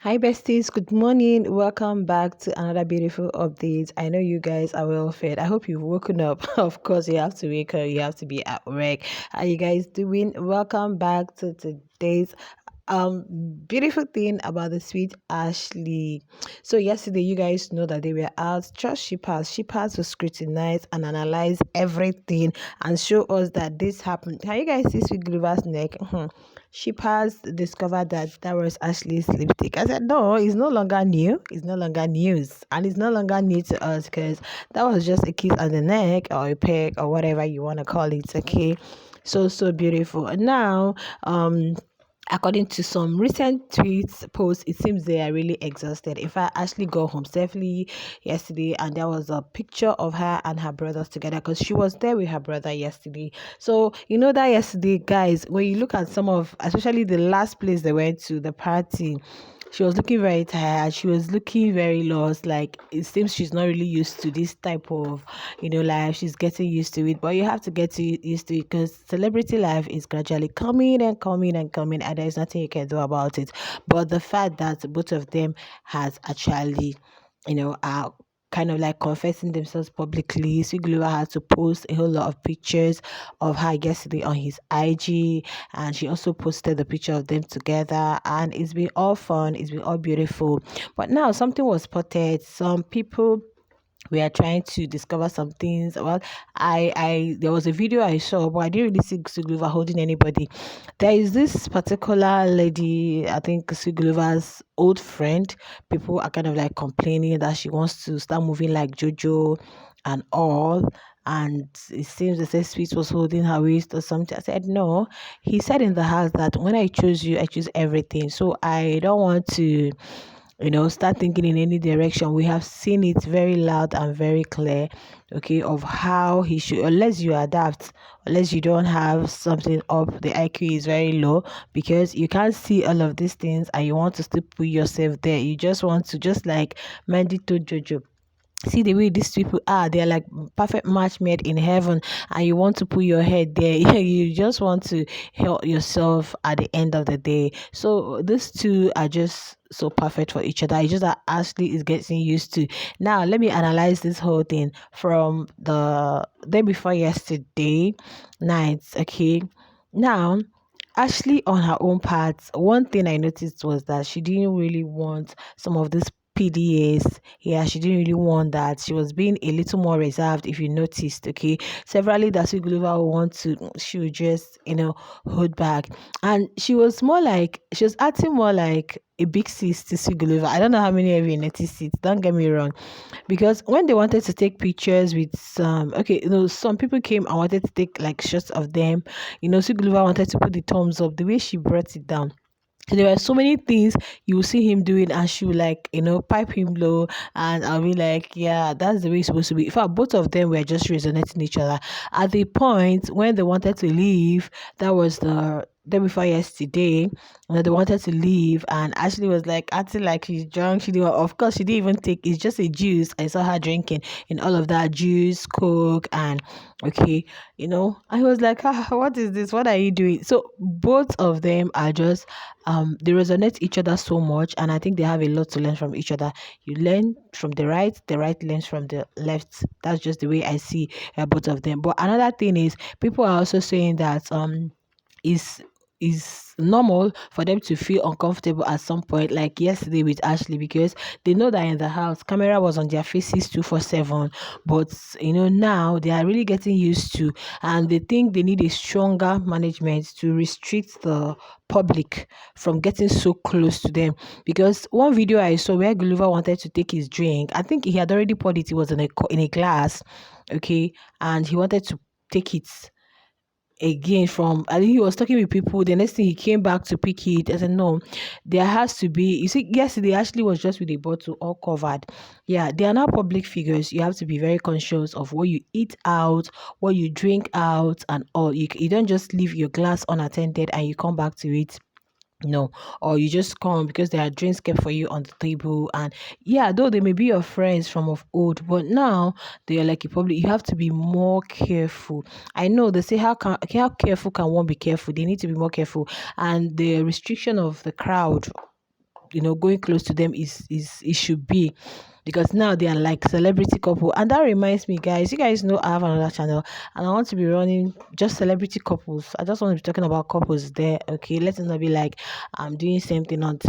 Hi besties, good morning. Welcome back to another beautiful update. I know you guys are well fed. I hope you've woken up. Of course, you have to wake up, you have to be at work. How you guys doing? Welcome back to today's um beautiful thing about the sweet Ashley. So yesterday you guys know that they were out trust shippers to scrutinize and analyze everything and show us that this happened. Can you guys see sweet Guluva's neck? Shippers discovered that that was Ashley's lipstick. I said, no, it's no longer new. It's no longer news. And it's no longer new to us because that was just a kiss on the neck or a peck or whatever you want to call it. Okay. So beautiful. And now, according to some recent tweets, posts, it seems they are really exhausted. In fact, Ashley got home safely yesterday, and there was a picture of her and her brothers together because she was there with her brother yesterday. So, you know that yesterday, guys, when you look at some of, especially the last place they went to, the party, she was looking very tired. She was looking very lost. Like it seems she's not really used to this type of, life. She's getting used to it, but you have to used to it because celebrity life is gradually coming and coming and coming, and there's nothing you can do about it. But the fact that both of them has actually, are kind of like confessing themselves publicly. Sigulova had to post a whole lot of pictures of her yesterday on his IG, and she also posted the picture of them together, and it's been all fun, it's been all beautiful. But now something was spotted. Some people we are trying to discover some things. Well, there was a video I saw, but I didn't really see Sugluva holding anybody. There is this particular lady, I think Sugluva's old friend. People are kind of like complaining that she wants to start moving like Jojo and all. And it seems the Sweet was holding her waist or something. I said, no. He said in the house that when I choose you, I choose everything. So I don't want to start thinking in any direction. We have seen it very loud and very clear, okay, of how he should, unless you adapt, unless you don't have something up, the IQ is very low because you can't see all of these things and you want to still put yourself there. You just want to, just like Mandy told Jojo, see the way these people are, they're like perfect match made in heaven, and you want to put your head there. You just want to help yourself at the end of the day. So these two are just so perfect for each other. It's just that Ashley is getting used to. Now let me analyze this whole thing from the day before yesterday night. Okay, now Ashley, on her own part, one thing I noticed was that she didn't really want some of these PDAs. Yeah, she didn't really want that. She was being a little more reserved, if you noticed. Okay, severally that Guluva would want to, she would just, hold back, and she was acting more like a big sis to Guluva. I don't know how many of you noticed it. Don't get me wrong, because when they wanted to take pictures with some, okay, some people came and wanted to take like shots of them. Suguluva wanted to put the thumbs up, the way she brought it down. So there were so many things you will see him doing, and she would like, pipe him low, and I'll be like, yeah, that's the way it's supposed to be. In fact, both of them were just resonating each other. At the point when they wanted to leave, that was the day before yesterday, when they wanted to leave, and Ashley was like acting like she's drunk. She didn't, of course, she didn't even take. It's just a juice. I saw her drinking in all of that juice, coke, and okay, I was like, what is this? What are you doing? So both of them are just they resonate each other so much, and I think they have a lot to learn from each other. You learn from the right learns from the left. That's just the way I see both of them. But another thing is, people are also saying that is is normal for them to feel uncomfortable at some point, like yesterday with Ashley, because they know that in the house camera was on their faces 247. But now they are really getting used to, and they think they need a stronger management to restrict the public from getting so close to them. Because one video I saw where Gulliver wanted to take his drink, I think he had already poured it. It was in a glass, okay, and he wanted to take it again. From, I think he was talking with people. The next thing he came back to pick it. I said, no, there has to be. You see, yesterday Ashley was just with a bottle all covered. Yeah, they are now public figures. You have to be very conscious of what you eat out, what you drink out, and all. You don't just leave your glass unattended and you come back to it. No, or you just come because there are drinks kept for you on the table. And yeah, though they may be your friends from of old, but now they are like you. Probably you have to be more careful. I know they say, how careful can one be careful? They need to be more careful. And the restriction of the crowd, going close to them is it should be, because now they are like celebrity couple. And that reminds me, guys, you guys know I have another channel, and I want to be running just celebrity couples. I just want to be talking about couples there. Okay, let it not be like I'm doing same thing on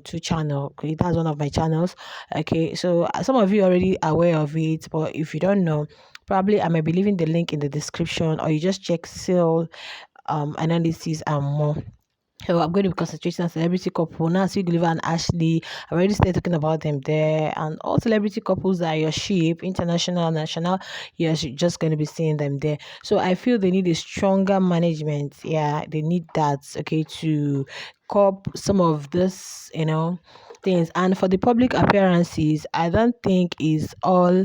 two channel. Okay, that's one of my channels. Okay, so some of you already aware of it, but if you don't know, probably I might be leaving the link in the description, or you just check sale analysis and more. So I'm going to be concentrating on celebrity couple. Now, see Guluva and Ashley. I already started talking about them there, and all celebrity couples that are your ship, international, national. You're just going to be seeing them there. So I feel they need a stronger management. Yeah, they need that. Okay, to cope some of this, things. And for the public appearances, I don't think is all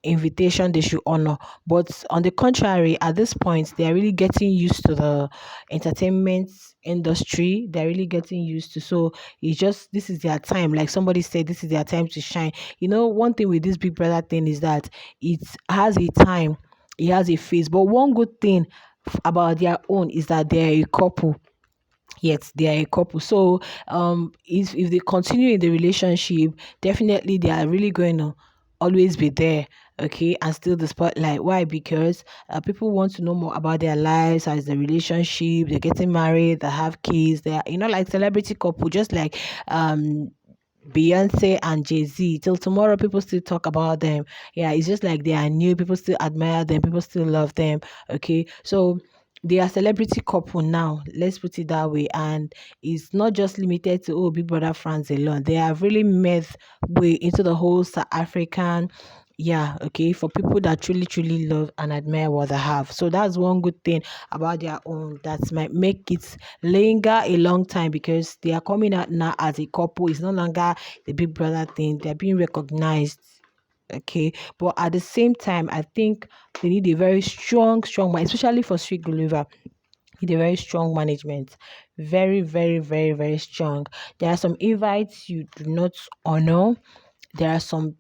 invitation they should honor, but on the contrary, at this point they are really getting used to the entertainment industry. They're really getting used to, so it's just, this is their time, like somebody said, this is their time to shine. One thing with this big brother thing is that it has a time, it has a phase, but one good thing about their own is that they're a couple. Yet they are a couple. So if they continue in the relationship, definitely they are really going to always be there. Okay, and still the spotlight. Why? Because people want to know more about their lives, as the relationship, they're getting married, they have kids, they're like celebrity couple, just like Beyonce and Jay-Z. Till tomorrow, people still talk about them. Yeah, it's just like they are new. People still admire them. People still love them. Okay, so they are celebrity couple now. Let's put it that way. And it's not just limited to Big Brother France alone. They have really made way into the whole South African. Yeah, okay, for people that truly, truly love and admire what they have. So that's one good thing about their own that might make it linger a long time, because they are coming out now as a couple. It's no longer the Big Brother thing. They're being recognized. Okay, but at the same time, I think they need a very strong mind, especially for Sweet Gulliver. Need a very strong management, very, very, very, very strong. There are some invites you do not honor. There are some,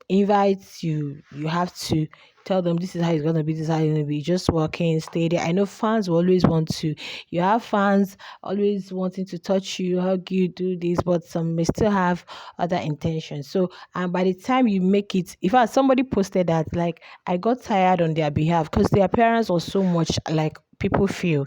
invites you have to tell them this is how it's gonna be, this is how it's gonna be. Just working, stay there. I know fans will always want to. You have fans always wanting to touch you, hug you, do this, but some may still have other intentions. So, and by the time you make it, in fact, somebody posted that like I got tired on their behalf because their appearance was so much like people feel.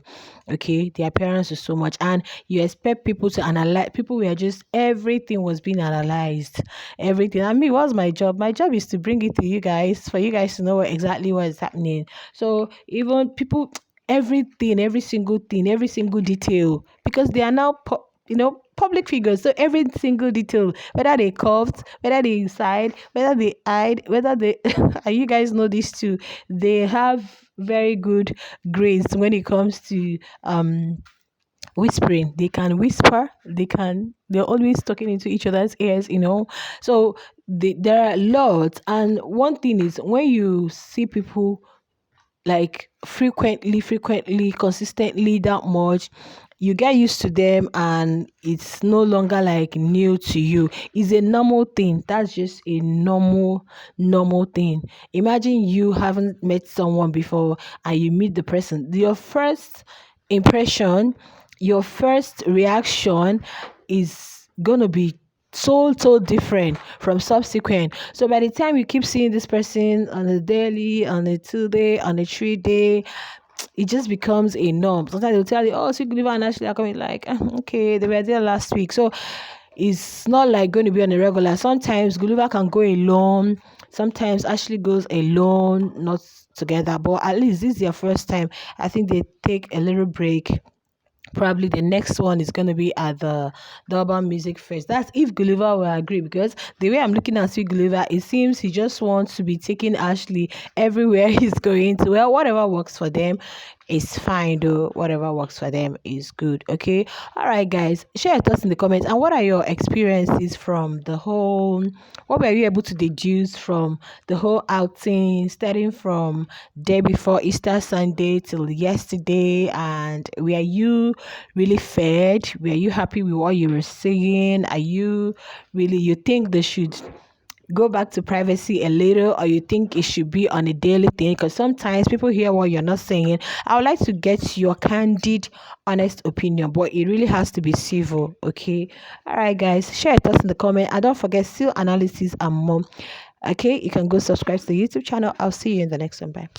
Okay, the appearance is so much, and you expect people to analyze. People were just, everything was being analyzed, everything. I mean, what's my job? My job is to bring it to you guys, for you guys to know exactly what is happening. So even people, everything, every single thing, every single detail, because they are now public figures. So every single detail, whether they coughed, whether they sighed, whether they eyed, whether they and you guys know this too, they have very good grades when it comes to whispering. They can whisper, they're always talking into each other's ears. So there are lots. And one thing is, when you see people like frequently, consistently, that much, you get used to them, and it's no longer like new to you. It's a normal thing. That's just a normal thing. Imagine you haven't met someone before, and you meet the person. Your first impression, your first reaction is gonna be so different from subsequent. So by the time you keep seeing this person on a daily, on a 2 day, on a 3 day, it just becomes a norm. Sometimes they'll tell you, oh, so Guluva and Ashley are coming, like, okay, they were there last week. So it's not like going to be on a regular. Sometimes Guluva can go alone, sometimes Ashley goes alone, not together. But at least this is their first time. I think they take a little break. Probably the next one is going to be at the Durban Music Fest. That's if Gulliver will agree, because the way I'm looking at Sweet Gulliver, it seems he just wants to be taking Ashley everywhere he's going to. Well, whatever works for them is fine, though. Whatever works for them is good. Okay. All right, guys. Share your thoughts in the comments. And what are your experiences from the whole? What were you able to deduce from the whole outing, starting from day before Easter Sunday till yesterday? And were you really fed? Were you happy with what you were seeing? Are you really, you think they should go back to privacy a little, or you think it should be on a daily thing? Because sometimes people hear what you're not saying. I would like to get your candid, honest opinion, but it really has to be civil. Okay. All right, guys, share your thoughts in the comment, and don't forget still analysis and more. Okay, you can go subscribe to the YouTube channel. I'll see you in the next one. Bye.